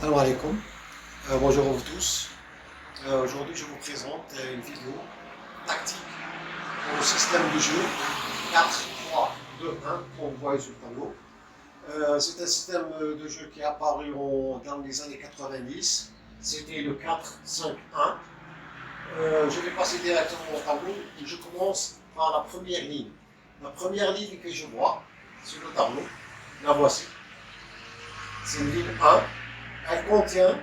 Salam alaikum. Bonjour à vous tous. Aujourd'hui, je vous présente une vidéo tactique pour le système de jeu 4, 3, 2, 1 qu'on voit sur le tableau. C'est un système de jeu qui est apparu dans les années 90. C'était le 4, 5, 1. Je vais passer directement au tableau et je commence par la première ligne. La première ligne que je vois sur le tableau, la voici. C'est une ligne 1. Elle contient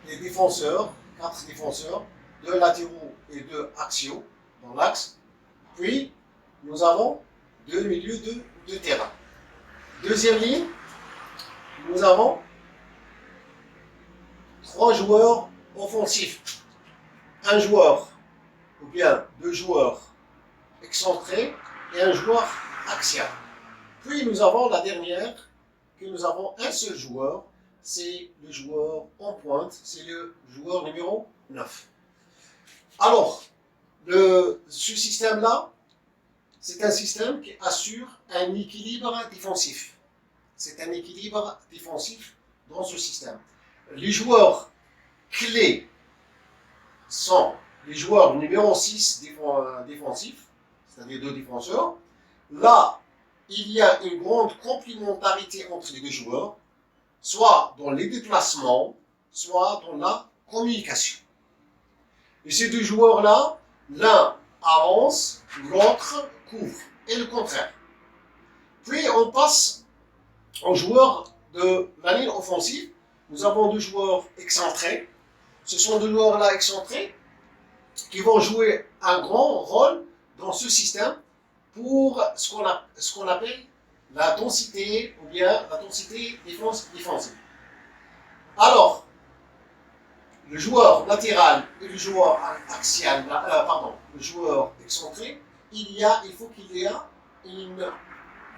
des défenseurs, 4 défenseurs, 2 latéraux et 2 axiaux dans l'axe. Puis, nous avons 2 milieux de terrain. Deuxième ligne, nous avons 3 joueurs offensifs. Un joueur, ou bien 2 joueurs excentrés et un joueur axial. Puis, nous avons la dernière, que nous avons un seul joueur, c'est le joueur en pointe, c'est le joueur numéro 9. Alors, ce système-là, c'est un système qui assure un équilibre défensif. C'est un équilibre défensif dans ce système. Les joueurs clés sont les joueurs numéro 6 défensifs, c'est-à-dire 2 défenseurs. Là, il y a une grande complémentarité entre les deux joueurs, soit dans les déplacements, soit dans la communication. Et ces deux joueurs-là, l'un avance, l'autre couvre, et le contraire. Puis on passe aux joueurs de la ligne offensive. Nous avons 2 joueurs excentrés. Ce sont 2 joueurs-là excentrés qui vont jouer un grand rôle dans ce système pour ce qu'on appelle la densité, ou bien la densité défensive. Alors, le joueur latéral et le joueur axial, le joueur excentré, il faut qu'il y ait une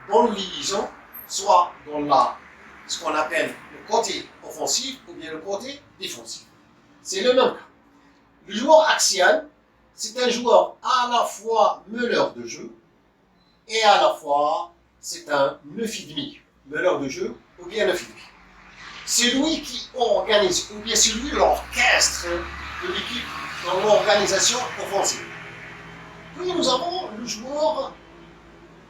bonne liaison, soit dans ce qu'on appelle le côté offensif ou bien le côté défensif. C'est le même cas. Le joueur axial, c'est un joueur à la fois meneur de jeu, et à la fois, c'est un 9,5, meneur de jeu, ou bien 9,5. C'est lui qui organise, ou bien c'est lui l'orchestre de l'équipe dans l'organisation offensive. Puis nous avons le joueur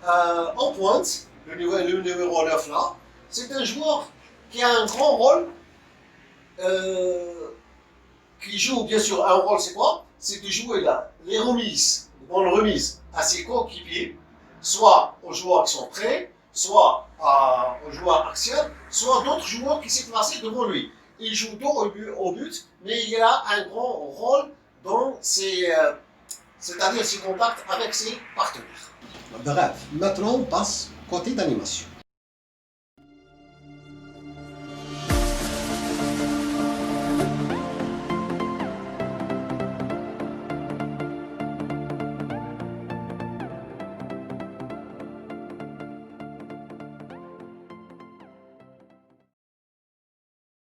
en pointe, le numéro 9 là. C'est un joueur qui a un grand rôle, qui joue bien sûr un rôle, c'est quoi? C'est de jouer les remises, dans le remise à ses coéquipiers, soit aux joueurs excentrés, soit aux joueurs axial, soit d'autres joueurs qui s'est placés devant lui. Il joue dos au but, mais il a un grand rôle dans c'est-à-dire ses contacts avec ses partenaires. Bref, maintenant on passe côté d'animation.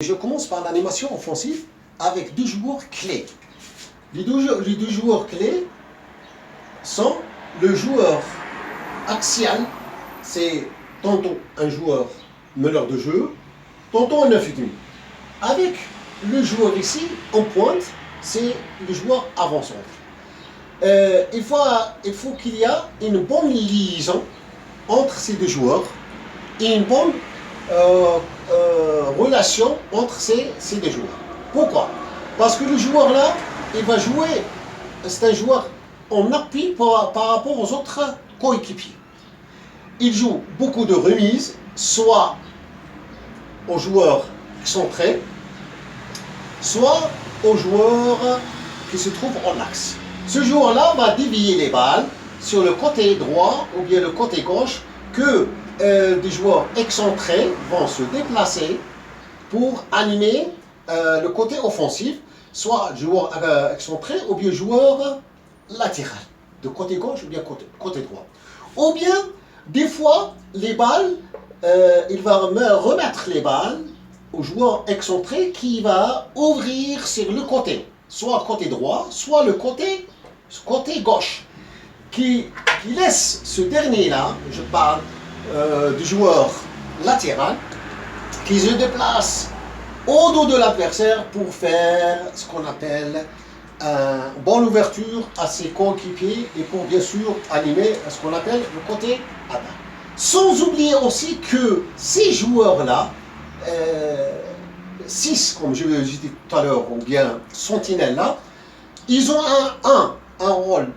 Je commence par l'animation offensive avec 2 joueurs clés. Les deux joueurs clés sont le joueur axial, c'est tantôt un joueur meneur de jeu, tantôt un 9,5. Avec le joueur ici, en pointe, c'est le joueur avant-centre. Il faut qu'il y ait une bonne liaison entre ces 2 joueurs et une bonne relation entre ces 2 joueurs. Pourquoi? Parce que le joueur là, il va jouer, c'est un joueur en appui par rapport aux autres coéquipiers. Il joue beaucoup de remises, soit aux joueurs excentrés, soit aux joueurs qui se trouvent en axe. Ce joueur-là va dévier les balles sur le côté droit ou bien le côté gauche que des joueurs excentrés vont se déplacer pour animer le côté offensif, soit joueur excentré ou bien joueur latéral, de côté gauche ou bien côté droit. Ou bien, des fois, les balles, il va remettre les balles au joueur excentré qui va ouvrir sur le côté, soit le côté droit, soit le côté gauche, qui laisse ce dernier-là, je parle du joueur latéral, qui se déplace au dos de l'adversaire pour faire ce qu'on appelle une bonne ouverture à ses coéquipiers et pour bien sûr animer ce qu'on appelle le côté attaque. Sans oublier aussi que ces joueurs-là, 6 comme je l'ai dit tout à l'heure, ou bien sentinelles-là, ils ont un rôle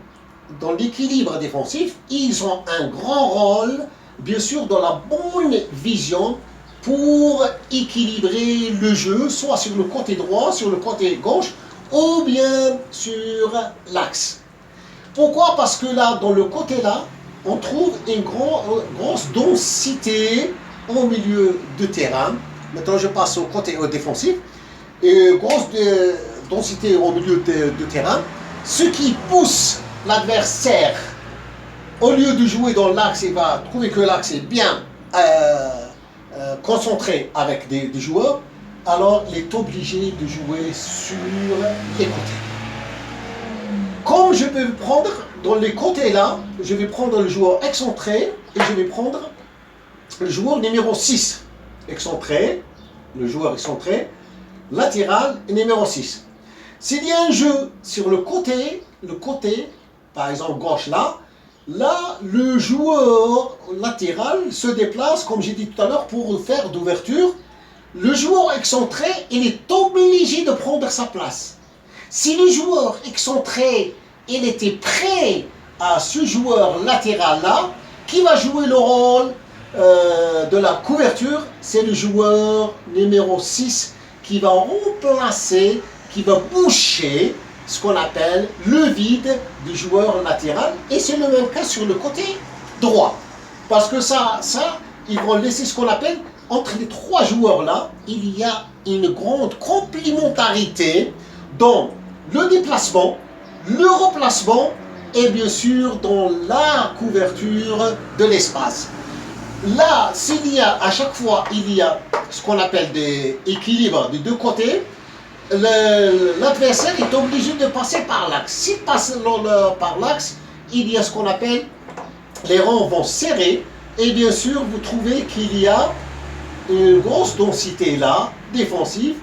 dans l'équilibre défensif, ils ont un grand rôle, bien sûr, dans la bonne vision pour équilibrer le jeu, soit sur le côté droit, sur le côté gauche, ou bien sur l'axe. Pourquoi? Parce que là, dans le côté là, on trouve une grosse densité au milieu de terrain. Maintenant, je passe au côté défensif. Et grosse densité au milieu de terrain, ce qui pousse l'adversaire, au lieu de jouer dans l'axe, il va trouver que l'axe est bien concentré avec des joueurs, alors il est obligé de jouer sur les côtés. Comme je peux prendre dans les côtés là, je vais prendre le joueur excentré et je vais prendre le joueur numéro 6. Excentré, le joueur excentré, latéral et numéro 6. S'il y a un jeu sur le côté, par exemple gauche là, le joueur latéral se déplace, comme j'ai dit tout à l'heure, pour faire d'ouverture. Le joueur excentré, il est obligé de prendre sa place. Si le joueur excentré, il était prêt à ce joueur latéral là, qui va jouer le rôle de la couverture, c'est le joueur numéro 6 qui va remplacer, qui va boucher ce qu'on appelle le vide du joueur latéral, et c'est le même cas sur le côté droit. Parce que ça ils vont laisser ce qu'on appelle, entre les trois joueurs là, il y a une grande complémentarité dans le déplacement, le replacement et bien sûr dans la couverture de l'espace. Là, s'il y a à chaque fois, il y a ce qu'on appelle des équilibres des deux côtés, l'adversaire est obligé de passer par l'axe. S'il passe par l'axe, il y a ce qu'on appelle, les rangs vont serrer et bien sûr vous trouvez qu'il y a une grosse densité là, défensive,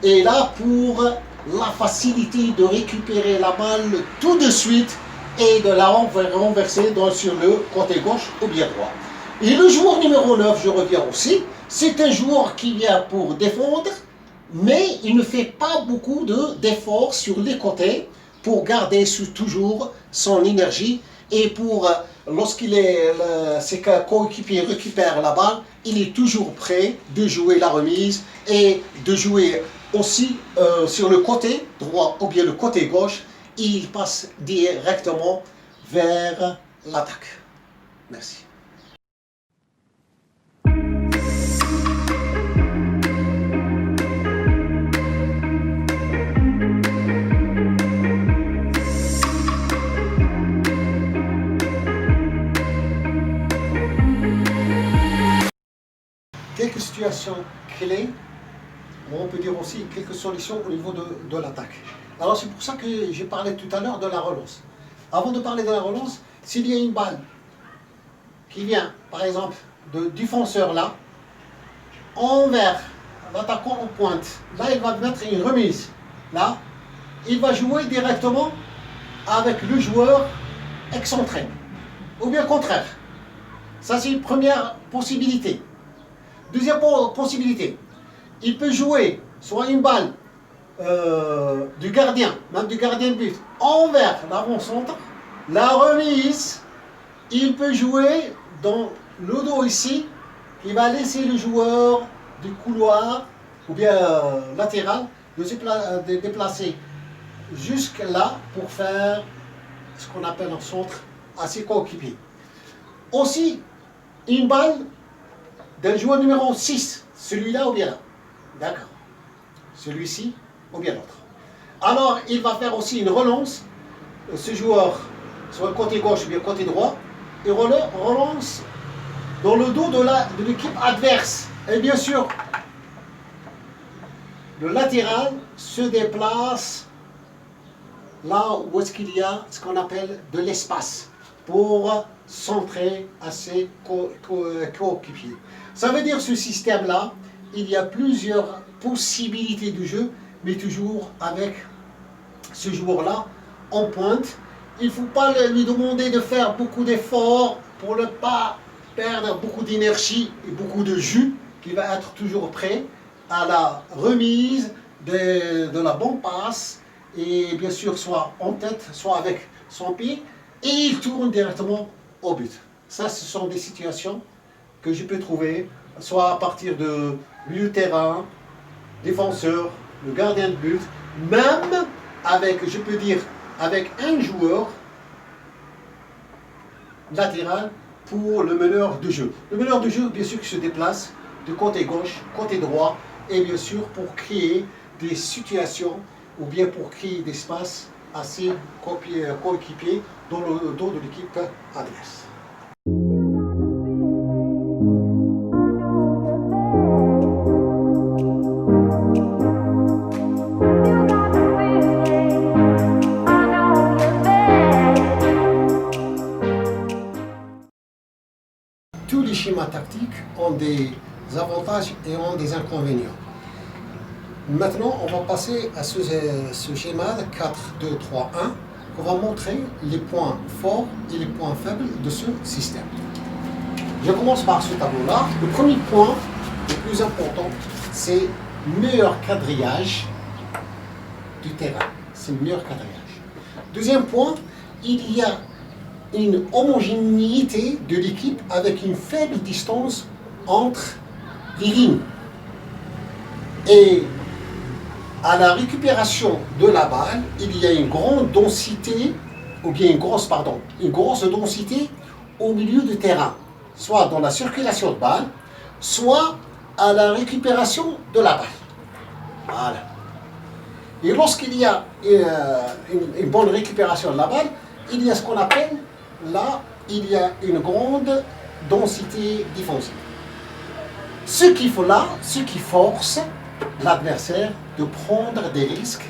et là pour la facilité de récupérer la balle tout de suite et de la renverser sur le côté gauche ou bien droit. Et le joueur numéro 9, je reviens aussi, c'est un joueur qui vient pour défendre, mais il ne fait pas beaucoup d'efforts sur les côtés pour garder toujours son énergie et pour, ses coéquipiers récupèrent la balle, il est toujours prêt de jouer la remise et de jouer aussi sur le côté droit ou bien le côté gauche, il passe directement vers l'attaque. Merci. Quelques situations clés, on peut dire aussi quelques solutions au niveau de l'attaque. Alors c'est pour ça que j'ai parlé tout à l'heure de la relance. Avant de parler de la relance, s'il y a une balle qui vient, par exemple, de défenseur là, envers l'attaquant en pointe, là il va mettre une remise, là, il va jouer directement avec le joueur excentré, ou bien contraire. Ça c'est une première possibilité. Deuxième possibilité, il peut jouer soit une balle du gardien, même du gardien de but, envers l'avant-centre, la remise, il peut jouer dans le dos ici, il va laisser le joueur du couloir ou bien latéral de se déplacer jusque là pour faire ce qu'on appelle un centre à ses coéquipiers. Aussi, une balle d'un joueur numéro 6, celui-là ou bien là. D'accord. Celui-ci ou bien l'autre. Alors, il va faire aussi une relance, ce joueur, sur le côté gauche ou bien le côté droit, et relance dans le dos de l'équipe adverse. Et bien sûr, le latéral se déplace là où est-ce qu'il y a ce qu'on appelle de l'espace pour centrer à ses coéquipiers. Ça veut dire ce système-là, il y a plusieurs possibilités de jeu, mais toujours avec ce joueur-là en pointe. Il ne faut pas lui demander de faire beaucoup d'efforts pour ne pas perdre beaucoup d'énergie et beaucoup de jus, qui va être toujours prêt à la remise de la bonne passe, et bien sûr soit en tête, soit avec son pied, et il tourne directement au but. Ça, ce sont des situations que je peux trouver, soit à partir de milieu de terrain, défenseur, le gardien de but, même avec, je peux dire, avec un joueur latéral pour le meneur de jeu. Le meneur de jeu, bien sûr, qui se déplace de côté gauche, côté droit, et bien sûr pour créer des situations ou bien pour créer des espaces à ses coéquipiers dans le dos de l'équipe adverse. Tous les schémas tactiques ont des avantages et ont des inconvénients. Maintenant, on va passer à ce schéma 4-2-3-1 qu'on va montrer les points forts et les points faibles de ce système. Je commence par ce tableau-là. Le premier point, le plus important, c'est le meilleur quadrillage du terrain. C'est le meilleur quadrillage. Deuxième point, il y a une homogénéité de l'équipe avec une faible distance entre les lignes. Et à la récupération de la balle, il y a une grande densité, ou bien une grosse densité au milieu du terrain, soit dans la circulation de balle, soit à la récupération de la balle. Voilà. Et lorsqu'il y a une bonne récupération de la balle, il y a ce qu'on appelle, là, il y a une grande densité défensive. Ce qu'il faut là, ce qui force l'adversaire de prendre des risques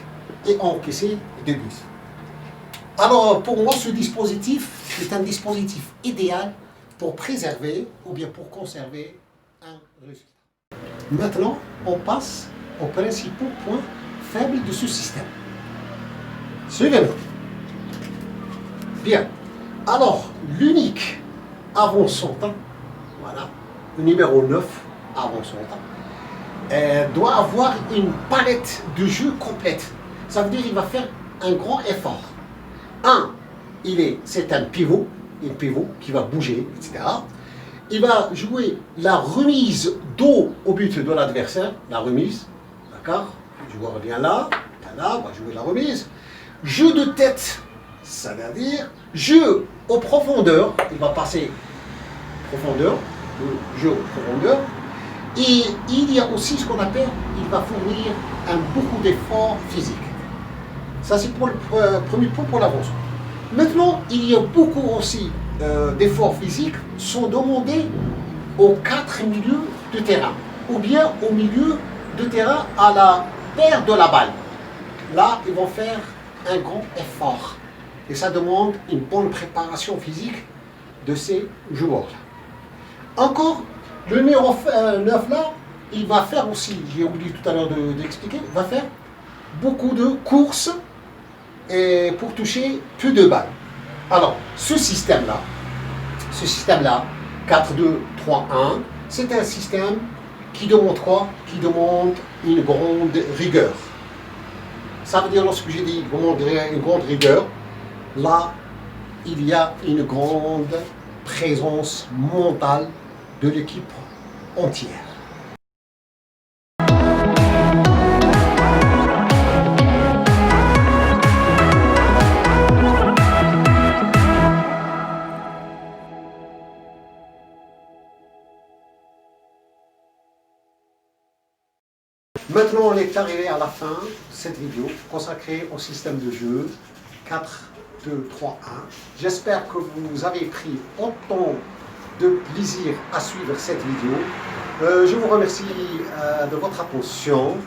et encaisser des buts. Alors pour moi, ce dispositif est un dispositif idéal pour préserver ou bien pour conserver un résultat. Maintenant, on passe aux principaux points faibles de ce système. Suivez-moi. Bien. Alors, l'unique avant son temps, voilà, le numéro 9 avant son temps, doit avoir une palette de jeu complète. Ça veut dire qu'il va faire un grand effort. C'est un pivot qui va bouger, etc. Il va jouer la remise dos au but de l'adversaire, la remise, d'accord? Le joueur vient là, va jouer la remise. Jeu de tête, ça veut dire jeu aux profondeurs, il va passer profondeur, le jeu aux profondeurs. Et il y a aussi ce qu'on appelle, il va fournir beaucoup d'efforts physiques. Ça, c'est pour le premier point pour l'avancement. Maintenant, il y a beaucoup aussi d'efforts physiques sont demandés aux 4 milieux de terrain, ou bien au milieu de terrain à la paire de la balle. Là, ils vont faire un grand effort. Et ça demande une bonne préparation physique de ces joueurs-là. Encore, le numéro 9 là, il va faire aussi, j'ai oublié tout à l'heure d'expliquer, il va faire beaucoup de courses et pour toucher peu de balles. Alors, ce système-là, 4-2-3-1, c'est un système qui demande quoi? Qui demande une grande rigueur. Ça veut dire, lorsque j'ai dit une grande rigueur, là, il y a une grande présence mentale de l'équipe entière. Maintenant, on est arrivé à la fin de cette vidéo consacrée au système de jeu 4, 2, 3, 1. J'espère que vous avez pris autant de plaisir à suivre cette vidéo. Je vous remercie de votre attention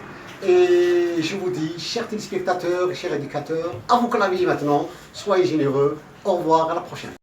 et je vous dis, chers téléspectateurs et chers éducateurs, à vos claviers maintenant, soyez généreux. Au revoir, à la prochaine.